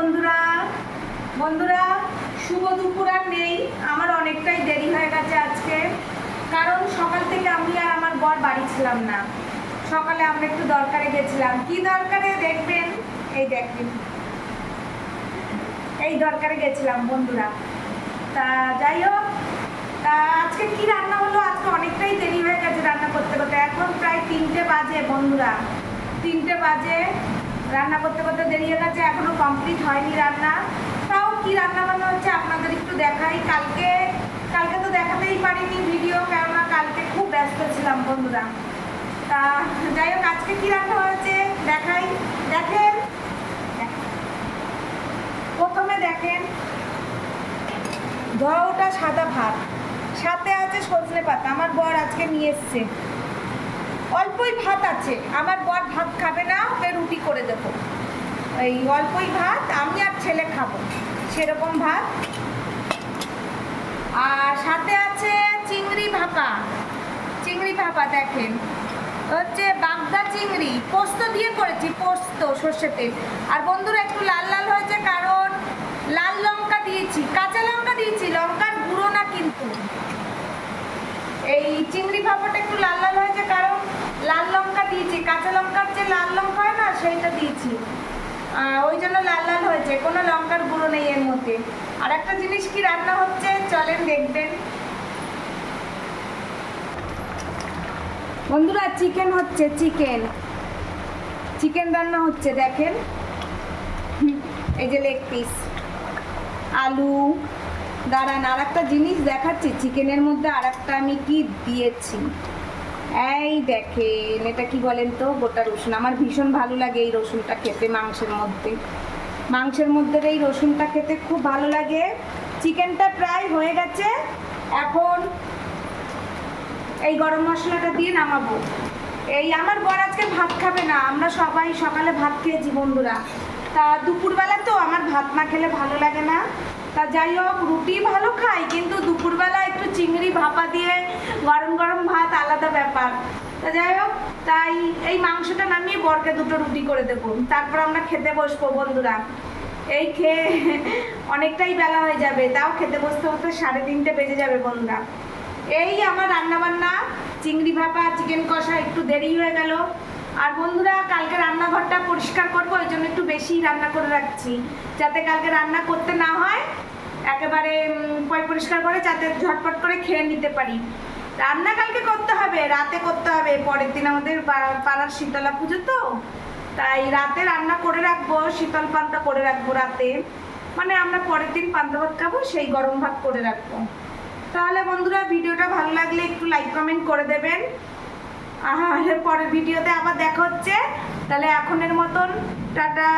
বন্ধুরা বন্ধুরা শুভ দুপুর আর নেই। আমার অনেকটাই দেরি হয়ে গেছে আজকে, কারণ সকাল থেকে আমি আর আমার বর বাড়ি ছিলাম না। সকালে আমরা একটু দরকারে গেছিলাম। কি দরকারে দেখবেন, এই দেখবেন, এই দরকারে গেছিলাম বন্ধুরা। তা যাই হোক, তা আজকে কি রান্না হলো, আজকে অনেকটাই দেরি হয়ে গেছে রান্না করতে করতে। এখন প্রায় 3টে বাজে বন্ধুরা, 3টে বাজে। রান্না করতে করতে দেরি হয়ে গেছে, এখনো কমপ্লিট হয়নি রান্না। তাও কি রান্না বান্না হচ্ছে আপনাদের একটু দেখাই। কালকে তো দেখাতেই পারিনি ভিডিও, কেননা কালকে খুব ব্যস্ত ছিলাম বন্ধুরা। তা যাই হোক, আজকে কি রান্না হয়েছে দেখাই। দেখেন, প্রথমে দেখেন, ধোয়া ওটা সাদা ভাত, সাথে আছে সজনে পাতা। আমার বর আজকে নিয়ে এসছে, অল্পই ভাত আছে। আমার বর ভাত খাবে না, ওকে রুটি করে দেবো। এই অল্পই ভাত, আমি আর ছেলে খাবো, সেরকম ভাত। আর সাথে আছে চিংড়ি ভাপা। চিংড়ি ভাপা দেখেন, হচ্ছে বাগদা চিংড়ি, পোস্ত দিয়ে করেছি, পোস্ত সর্ষে তেল। আর বন্ধুরা একটু লাল লাল হয়েছে, কারণ লাল লঙ্কা দিয়েছি, কাঁচা লঙ্কা দিয়েছি, লঙ্কার গুঁড়ো না কিন্তু। এই চিংড়ি ভাপাটা একটু লাল লাল হয়েছে, কারণ লাল লঙ্কা দিয়েছি, কাঁচা লঙ্কার যে লাল লঙ্কা হয় না, সেইটা দিয়েছি, ওই জন্য লাল লাল হয়েছে, কোনো লঙ্কার গুঁড়ো নেই এর মধ্যে। আর একটা জিনিস কি রান্না হচ্ছে চলেন দেখবেন বন্ধুরা। চিকেন হচ্ছে, চিকেন রান্না হচ্ছে দেখেন। এই যে লেগ পিস, আলু। দাঁড়ান, আর একটা জিনিস দেখাচ্ছি চিকেনের মধ্যে, আর একটা আমি কি দিয়েছি। এই দেখেন, এটা কি বলেন তো, গোটা রসুন। আমার ভীষণ ভালো লাগে এই রসুনটা খেতে, মাংসের মধ্যে এই রসুনটা খেতে খুব ভালো লাগে। চিকেনটা প্রায় হয়ে গেছে, এখন এই গরম মশলাটা দিয়ে নামাবো। এই আমার বর আজকে ভাত খাবে না, আমরা সবাই সকালে ভাত খেয়েছি বন্ধুরা। তা দুপুরবেলা তো আমার ভাত না খেলে ভালো লাগে না। তা যাই হোক, রুটি ভালো খাই, কিন্তু দুপুরবেলা একটু চিংড়ি ভাপা দিয়ে গরম গরম ভাত আলাদা ব্যাপার। তা যাই হোক, তাই এই মাংসটা নামিয়ে বরকে 2টো রুটি করে দেবো, তারপর আমরা খেতে বসবো বন্ধুরা। এই খেয়ে অনেকটাই বেলা হয়ে যাবে, তাও খেতে বসতে বসতে 3:30 বেজে যাবে বন্ধুরা। এই আমার রান্নাবান্না, চিংড়ি ভাপা, চিকেন কষা, একটু দেরি হয়ে গেল। আর বন্ধুরা কালকে রান্নাঘরটা পরিষ্কার করবো, ওই জন্য একটু বেশি রান্না করে রাখছি, যাতে কালকে রান্না করতে না হয়, একেবারে পরিষ্কার করে, যাতে ঝটপট করে খেয়ে নিতে পারি। রান্না কালকে করতে হবে, রাতে করতে হবে, পরের দিন আমাদের পাড়ার শীতলা পুজো তো, তাই রাতে রান্না করে রাখবো, শীতল পান্তা করে রাখবো রাতে, মানে আমরা পরের দিন পান্তা ভাত খাবো, সেই গরম ভাত করে রাখবো। তাহলে বন্ধুরা ভিডিওটা ভালো লাগলে একটু লাইক কমেন্ট করে দেবেন। পরের ভিডিওতে আবার দেখা হচ্ছে। তাহলে এখনের মতন টাটা।